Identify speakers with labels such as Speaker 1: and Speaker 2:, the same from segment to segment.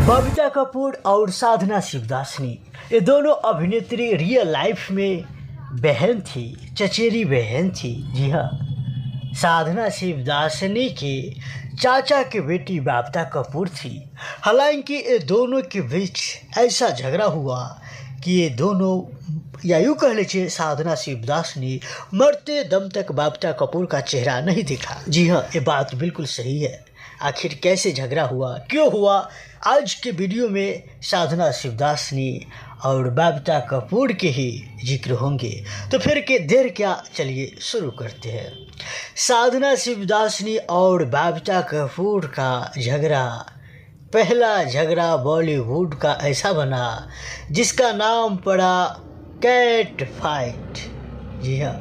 Speaker 1: बबीता कपूर और साधना शिवदासनी ये दोनों अभिनेत्री रियल लाइफ में बहन थी, चचेरी बहन थी। जी हाँ, साधना शिवदासनी के चाचा की बेटी बबीता कपूर थी। हालांकि ये दोनों के बीच ऐसा झगड़ा हुआ कि ये दोनों, या यूँ कह लीजिए साधना शिवदासनी मरते दम तक बबीता कपूर का चेहरा नहीं दिखा। जी हाँ, ये बात बिल्कुल सही है। आखिर कैसे झगड़ा हुआ, क्यों हुआ, आज के वीडियो में साधना शिवदासनी और बबीता कपूर के ही जिक्र होंगे। तो फिर के देर क्या, चलिए शुरू करते हैं। साधना शिवदासनी और बबीता कपूर का झगड़ा, पहला झगड़ा बॉलीवुड का ऐसा बना जिसका नाम पड़ा कैट फाइट। जी हाँ,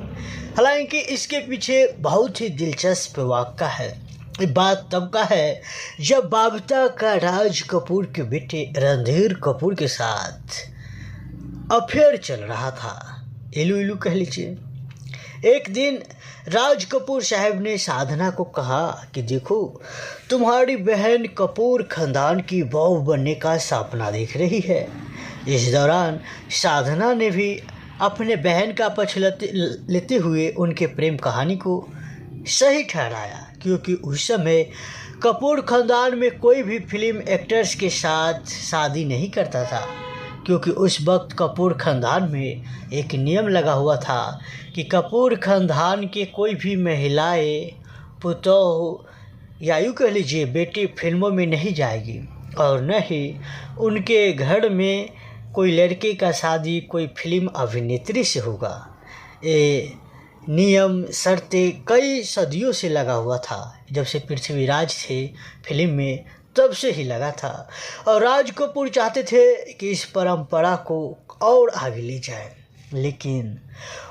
Speaker 1: हालांकि इसके पीछे बहुत ही दिलचस्प वाक़या है। ये बात तब का है जब बबीता का राज कपूर के बेटे रणधीर कपूर के साथ अफेयर चल रहा था, इलू इलू कह लीजिए। एक दिन राज कपूर साहब ने साधना को कहा कि देखो, तुम्हारी बहन कपूर खानदान की बहू बनने का सपना देख रही है। इस दौरान साधना ने भी अपने बहन का पक्ष लेते हुए उनके प्रेम कहानी को सही ठहराया, क्योंकि उस समय कपूर खानदान में कोई भी फिल्म एक्टर्स के साथ शादी नहीं करता था, क्योंकि उस वक्त कपूर खानदान में एक नियम लगा हुआ था कि कपूर खानदान के कोई भी महिलाएं, पुतौह या यूँ कह लीजिए बेटी फिल्मों में नहीं जाएगी, और न ही उनके घर में कोई लड़के का शादी कोई फिल्म अभिनेत्री से होगा। ये नियम शर्तें कई सदियों से लगा हुआ था, जब से पृथ्वीराज थे फिल्म में तब से ही लगा था। और राज कपूर चाहते थे कि इस परंपरा को और आगे ले जाए, लेकिन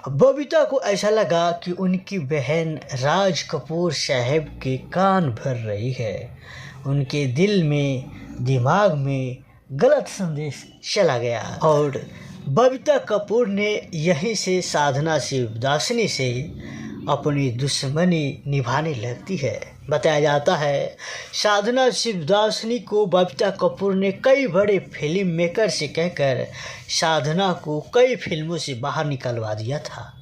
Speaker 1: बबीता को ऐसा लगा कि उनकी बहन राज कपूर साहब के कान भर रही है। उनके दिल में, दिमाग में गलत संदेश चला गया और बबीता कपूर ने यहीं से साधना शिवदासनी से अपनी दुश्मनी निभाने लगती है। बताया जाता है साधना शिवदासनी को बबीता कपूर ने कई बड़े फिल्म मेकर से कहकर साधना को कई फिल्मों से बाहर निकलवा दिया था।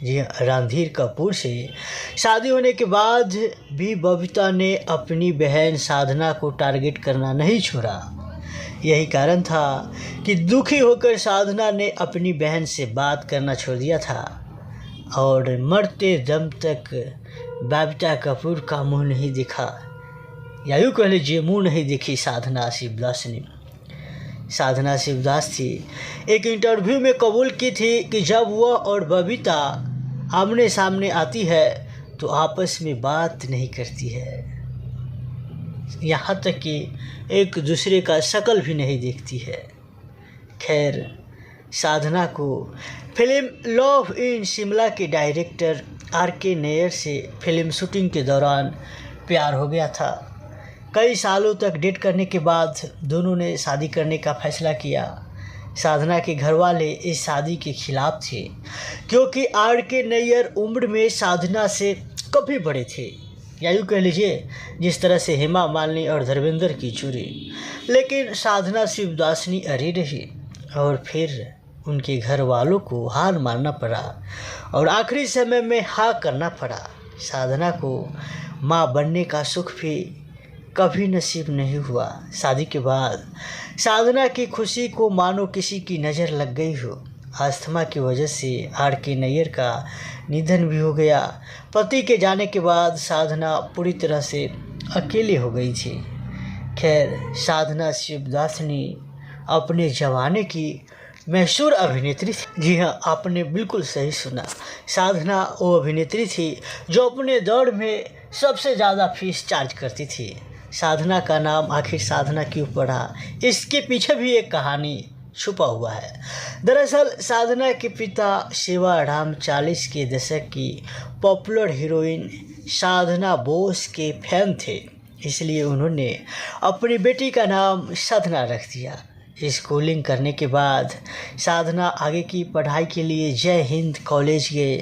Speaker 1: जी, रणधीर कपूर से शादी होने के बाद भी बबीता ने अपनी बहन साधना को टारगेट करना नहीं छोड़ा। यही कारण था कि दुखी होकर साधना ने अपनी बहन से बात करना छोड़ दिया था और मरते दम तक बबीता कपूर का मुंह नहीं दिखा, या यूँ कह लीजिए मुंह नहीं दिखी साधना शिवदासनी। साधना शिवदासनी एक इंटरव्यू में कबूल की थी कि जब वह और बबीता आमने सामने आती है तो आपस में बात नहीं करती है, यहाँ तक कि एक दूसरे का शक्ल भी नहीं देखती है। खैर, साधना को फिल्म लव इन शिमला के डायरेक्टर RK नैयर से फिल्म शूटिंग के दौरान प्यार हो गया था। कई सालों तक डेट करने के बाद दोनों ने शादी करने का फैसला किया। साधना के घर वाले इस शादी के खिलाफ थे, क्योंकि RK नैयर उम्र में साधना से काफ़ी बड़े थे, या यूँ कह लीजिए जिस तरह से हेमा मालिनी और धर्मेंद्र की चूड़ी। लेकिन साधना शिवदासनी अड़ी रही और फिर उनके घर वालों को हार मानना पड़ा और आखिरी समय में हाँ करना पड़ा। साधना को माँ बनने का सुख भी कभी नसीब नहीं हुआ। शादी के बाद साधना की खुशी को मानो किसी की नज़र लग गई हो। अस्थमा की वजह से RK नैयर का निधन भी हो गया। पति के जाने के बाद साधना पूरी तरह से अकेली हो गई थी। खैर, साधना शिवदासनी अपने ज़माने की मशहूर अभिनेत्री थी। जी हाँ, आपने बिल्कुल सही सुना। साधना वो अभिनेत्री थी जो अपने दौर में सबसे ज़्यादा फीस चार्ज करती थी। साधना का नाम आखिर साधना क्यों पड़ा, इसके पीछे भी एक कहानी छुपा हुआ है। दरअसल साधना के पिता सेवाराम 40 के दशक की पॉपुलर हीरोइन साधना बोस के फैन थे, इसलिए उन्होंने अपनी बेटी का नाम साधना रख दिया। स्कूलिंग करने के बाद साधना आगे की पढ़ाई के लिए जय हिंद कॉलेज गए,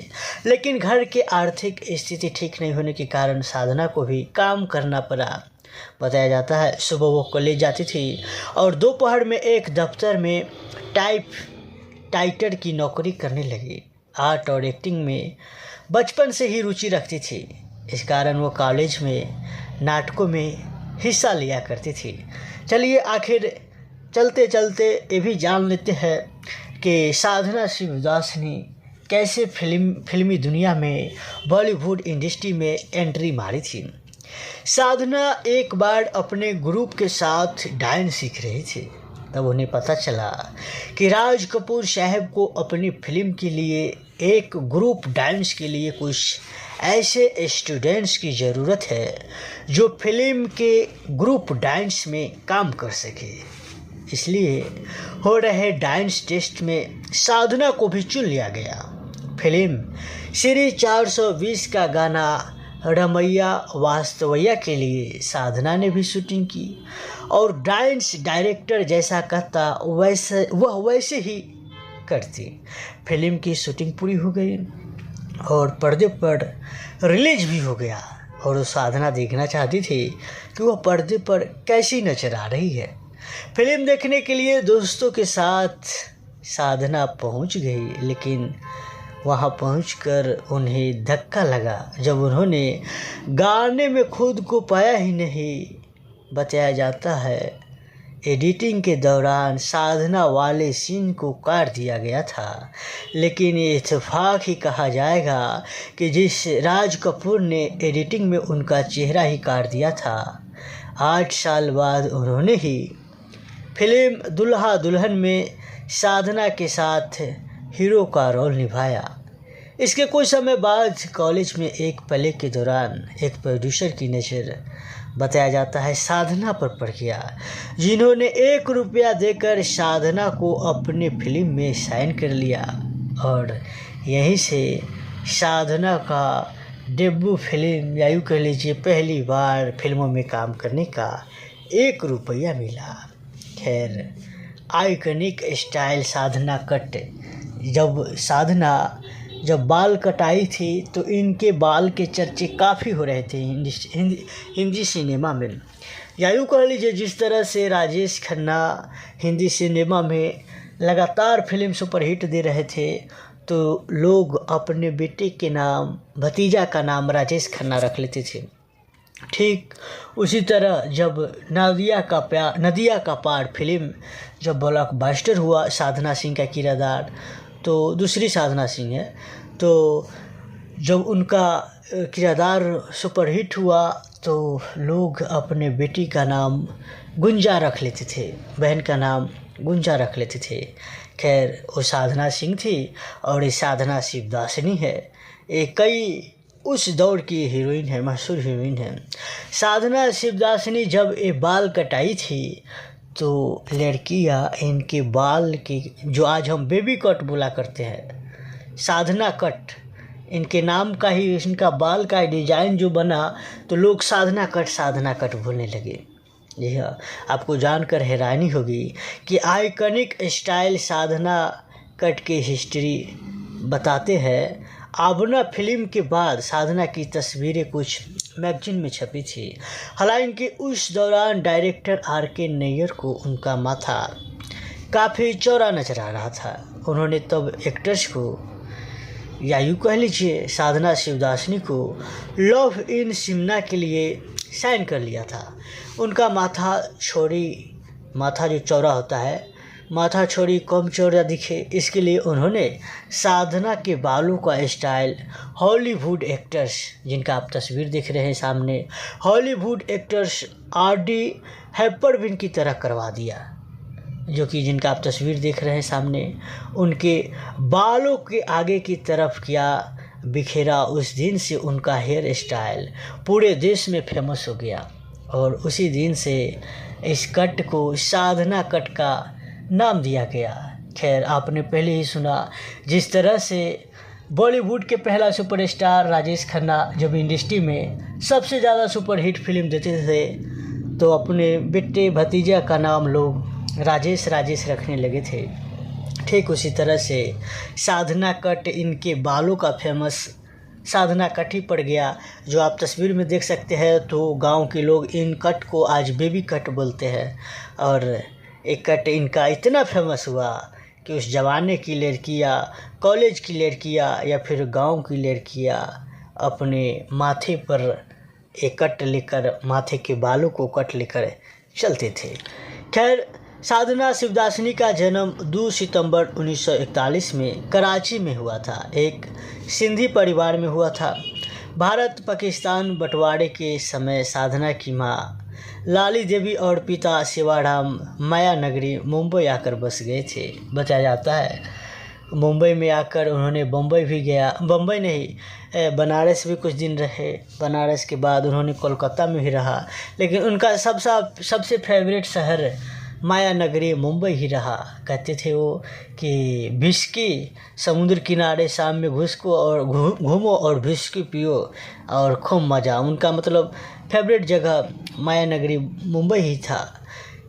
Speaker 1: लेकिन घर के आर्थिक स्थिति ठीक नहीं होने के कारण साधना को भी काम करना पड़ा। बताया जाता है सुबह वो कॉलेज जाती थी और दोपहर में एक दफ्तर में टाइटर की नौकरी करने लगी। आर्ट और एक्टिंग में बचपन से ही रुचि रखती थी, इस कारण वो कॉलेज में नाटकों में हिस्सा लिया करती थी। चलिए आखिर चलते चलते ये भी जान लेते हैं कि साधना शिवदासनी कैसे फिल्मी दुनिया में बॉलीवुड इंडस्ट्री में एंट्री मारी थी। साधना एक बार अपने ग्रुप के साथ डांस सीख रही थी, तब उन्हें पता चला कि राज कपूर साहब को अपनी फिल्म के लिए एक ग्रुप डांस के लिए कुछ ऐसे स्टूडेंट्स की ज़रूरत है जो फिल्म के ग्रुप डांस में काम कर सके। इसलिए हो रहे डांस टेस्ट में साधना को भी चुन लिया गया। फिल्म श्री 420 का गाना रमैया वास्तवैया के लिए साधना ने भी शूटिंग की और डांस डायरेक्टर जैसा कहता वैसे ही करती। फिल्म की शूटिंग पूरी हो गई और पर्दे पर रिलीज भी हो गया और वो साधना देखना चाहती थी कि वह पर्दे पर कैसी नजर आ रही है। फिल्म देखने के लिए दोस्तों के साथ साधना पहुंच गई, लेकिन वहां पहुंचकर उन्हें धक्का लगा जब उन्होंने गाने में खुद को पाया ही नहीं। बताया जाता है एडिटिंग के दौरान साधना वाले सीन को काट दिया गया था, लेकिन ये इत्तेफाक ही कहा जाएगा कि जिस राज कपूर ने एडिटिंग में उनका चेहरा ही काट दिया था, 8 साल बाद उन्होंने ही फिल्म दुल्हा दुल्हन में साधना के साथ हीरो का रोल निभाया। इसके कुछ समय बाद कॉलेज में एक प्ले के दौरान एक प्रोड्यूसर की नज़र बताया जाता है साधना पर पड़ गया, जिन्होंने 1 रुपया देकर साधना को अपने फिल्म में साइन कर लिया और यहीं से साधना का डेब्यू फिल्म या यूँ कह लीजिए पहली बार फिल्मों में काम करने का 1 रुपया मिला। खैर आइकनिक स्टाइल साधना कट, जब साधना बाल कटाई थी तो इनके बाल के चर्चे काफ़ी हो रहे थे हिंदी सिनेमा में। या यूँ कह लीजिए जिस तरह से राजेश खन्ना हिंदी सिनेमा में लगातार फिल्म सुपरहिट दे रहे थे, तो लोग अपने बेटे के नाम भतीजा का नाम राजेश खन्ना रख लेते थे। ठीक उसी तरह जब नदिया का पार फिल्म जब ब्लॉकबस्टर हुआ, साधना सिंह का किरदार तो दूसरी साधना सिंह है, तो जब उनका किरदार सुपरहिट हुआ तो लोग अपने बेटी का नाम गुंजा रख लेते थे, बहन का नाम गुंजा रख लेते थे। खैर वो साधना सिंह थी और ये साधना शिवदासनी है, ये कई उस दौर की हीरोइन है, मशहूर हीरोइन है। साधना शिवदासनी जब ये बाल कटाई थी तो लड़कियां इनके बाल के जो आज हम बेबी कट बोला करते हैं, साधना कट, इनके नाम का ही इनका बाल का डिज़ाइन जो बना तो लोग साधना कट बोलने लगे। यह आपको जानकर हैरानी होगी कि आइकनिक स्टाइल साधना कट की हिस्ट्री बताते हैं। आबना फिल्म के बाद साधना की तस्वीरें कुछ मैगजीन में छपी थी। हालांकि उस दौरान डायरेक्टर RK नैयर को उनका माथा काफ़ी चौड़ा नजर आ रहा था। उन्होंने तब एक्ट्रेस को या यूँ कह लीजिए साधना शिवदासनी को लव इन सिमना के लिए साइन कर लिया था। उनका माथा जो चौड़ा होता है, माथा छोड़ी कम चौड़ा दिखे, इसके लिए उन्होंने साधना के बालों का स्टाइल हॉलीवुड एक्टर्स, जिनका आप तस्वीर देख रहे हैं सामने, हॉलीवुड एक्टर्स RD हेपरविन की तरह करवा दिया, जो कि जिनका आप तस्वीर देख रहे हैं सामने, उनके बालों के आगे की तरफ किया बिखेरा। उस दिन से उनका हेयर स्टाइल पूरे देश में फेमस हो गया और उसी दिन से इस कट को साधना कट का नाम दिया गया। खैर आपने पहले ही सुना जिस तरह से बॉलीवुड के पहला सुपरस्टार राजेश खन्ना जब इंडस्ट्री में सबसे ज़्यादा सुपरहिट फिल्म देते थे तो अपने बेटे भतीजा का नाम लोग राजेश रखने लगे थे। ठीक उसी तरह से साधना कट इनके बालों का फेमस साधना कट ही पड़ गया। जो आप तस्वीर में देख सकते हैं तो गांव के लोग इन कट को आज बेबी कट बोलते हैं। और एक कट इनका इतना फेमस हुआ कि उस ज़माने की लड़कियाँ, कॉलेज की लड़कियाँ या फिर गांव की लड़कियाँ अपने माथे पर एक कट लेकर, माथे के बालों को कट लेकर चलते थे। खैर, साधना शिवदासनी का जन्म 2 सितंबर 1941 में कराची में हुआ था। एक सिंधी परिवार में हुआ था। भारत पाकिस्तान बंटवारे के समय साधना की माँ लाली देवी और पिता सेवाराम माया नगरी मुंबई आकर बस गए थे। बताया जाता है मुंबई में आकर उन्होंने बम्बई नहीं, बनारस भी कुछ दिन रहे। बनारस के बाद उन्होंने कोलकाता में ही रहा, लेकिन उनका सबसे फेवरेट शहर माया नगरी मुंबई ही रहा। कहते थे वो कि विस्की समुद्र किनारे शाम में घूमो और विस्की पियो और खूब मज़ा। उनका मतलब फेवरेट जगह माया नगरी मुंबई ही था।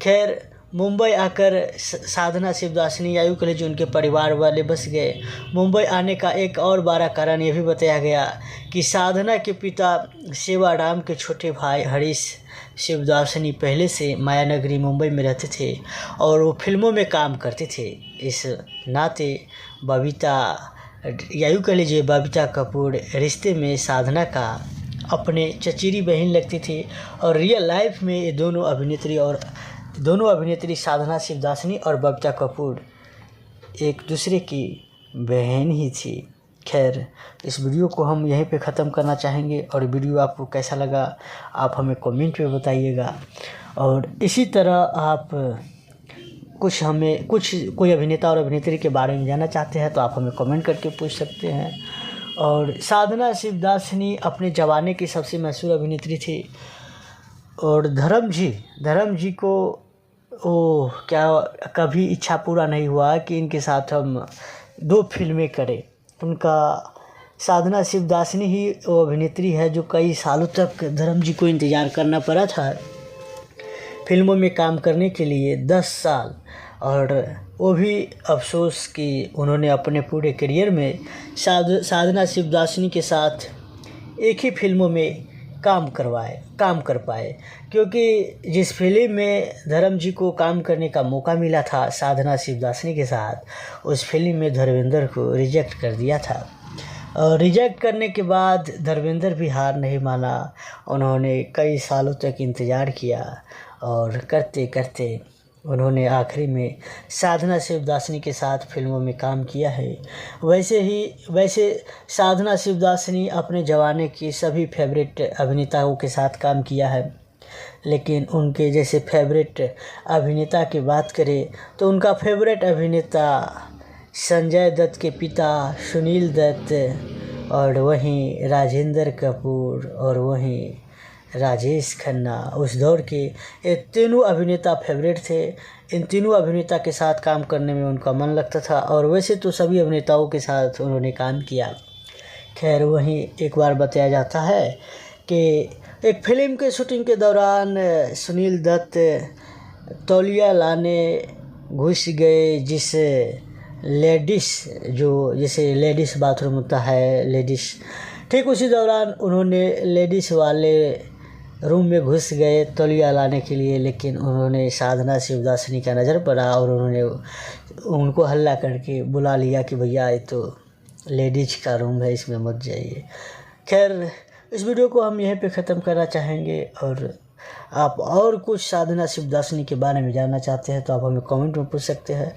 Speaker 1: खैर, मुंबई आकर साधना शिवदासनी आयु कॉलेज उनके परिवार वाले बस गए। मुंबई आने का एक और बड़ा कारण यह भी बताया गया कि साधना के पिता सेवाराम के छोटे भाई हरीश शिवदासनी पहले से माया नगरी मुंबई में रहते थे और वो फिल्मों में काम करते थे। इस नाते बबीता कपूर रिश्ते में साधना का अपने चचेरी बहन लगती थी और रियल लाइफ में ये दोनों अभिनेत्री साधना शिवदासनी और बबीता कपूर एक दूसरे की बहन ही थी। खैर, इस वीडियो को हम यहीं पे ख़त्म करना चाहेंगे और वीडियो आपको कैसा लगा आप हमें कमेंट में बताइएगा। और इसी तरह आप कोई अभिनेता और अभिनेत्री के बारे में जानना चाहते हैं तो आप हमें कमेंट करके पूछ सकते हैं। और साधना शिवदासनी अपने ज़माने की सबसे मशहूर अभिनेत्री थी। और धर्म जी को कभी इच्छा पूरा नहीं हुआ कि इनके साथ हम 2 फिल्में करें। उनका साधना शिवदासनी ही वो अभिनेत्री है जो कई सालों तक धर्म जी को इंतज़ार करना पड़ा था फिल्मों में काम करने के लिए, 10 साल। और वो भी अफसोस कि उन्होंने अपने पूरे करियर में साधना शिवदासनी के साथ एक ही फिल्मों में काम कर पाए, क्योंकि जिस फिल्म में धर्म जी को काम करने का मौका मिला था साधना शिवदासनी के साथ, उस फिल्म में धर्मेंद्र को रिजेक्ट कर दिया था। और रिजेक्ट करने के बाद धर्मेंद्र भी हार नहीं माना। उन्होंने कई सालों तक इंतज़ार किया और करते करते उन्होंने आखिरी में साधना शिवदासनी के साथ फिल्मों में काम किया है। वैसे साधना शिवदासनी अपने ज़माने की सभी फेवरेट अभिनेताओं के साथ काम किया है, लेकिन उनके जैसे फेवरेट अभिनेता की बात करें तो उनका फेवरेट अभिनेता संजय दत्त के पिता सुनील दत्त, और वहीं राजेंद्र कपूर और वहीं राजेश खन्ना, उस दौर के ये तीनों अभिनेता फेवरेट थे। इन तीनों अभिनेता के साथ काम करने में उनका मन लगता था और वैसे तो सभी अभिनेताओं के साथ उन्होंने काम किया। खैर, वहीं एक बार बताया जाता है कि एक फिल्म के शूटिंग के दौरान सुनील दत्त तौलिया लाने घुस गए, जैसे लेडीज़ बाथरूम होता है ठीक उसी दौरान उन्होंने लेडीज़ वाले रूम में घुस गए तौलिया लाने के लिए, लेकिन उन्होंने साधना शिवदासनी का नज़र पड़ा और उन्होंने उनको हल्ला करके बुला लिया कि भैया ये तो लेडीज़ का रूम है, इसमें मत जाइए। खैर, इस वीडियो को हम यहीं पे ख़त्म करना चाहेंगे। और आप और कुछ साधना शिवदासनी के बारे में जानना चाहते हैं तो आप हमें कमेंट में पूछ सकते हैं।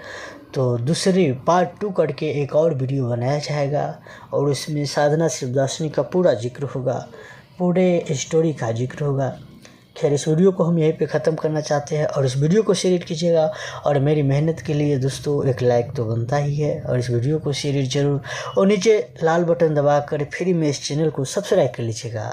Speaker 1: तो दूसरी पार्ट 2 करके एक और वीडियो बनाया जाएगा और उसमें साधना शिवदासनी का पूरा जिक्र होगा, पूरे स्टोरी का जिक्र होगा। खैर, इस वीडियो को हम यहीं पे ख़त्म करना चाहते हैं और इस वीडियो को शेयर कीजिएगा। और मेरी मेहनत के लिए दोस्तों एक लाइक तो बनता ही है और इस वीडियो को शेयर ज़रूर, और नीचे लाल बटन दबाकर फ्री में इस चैनल को सब्सक्राइब कर लीजिएगा।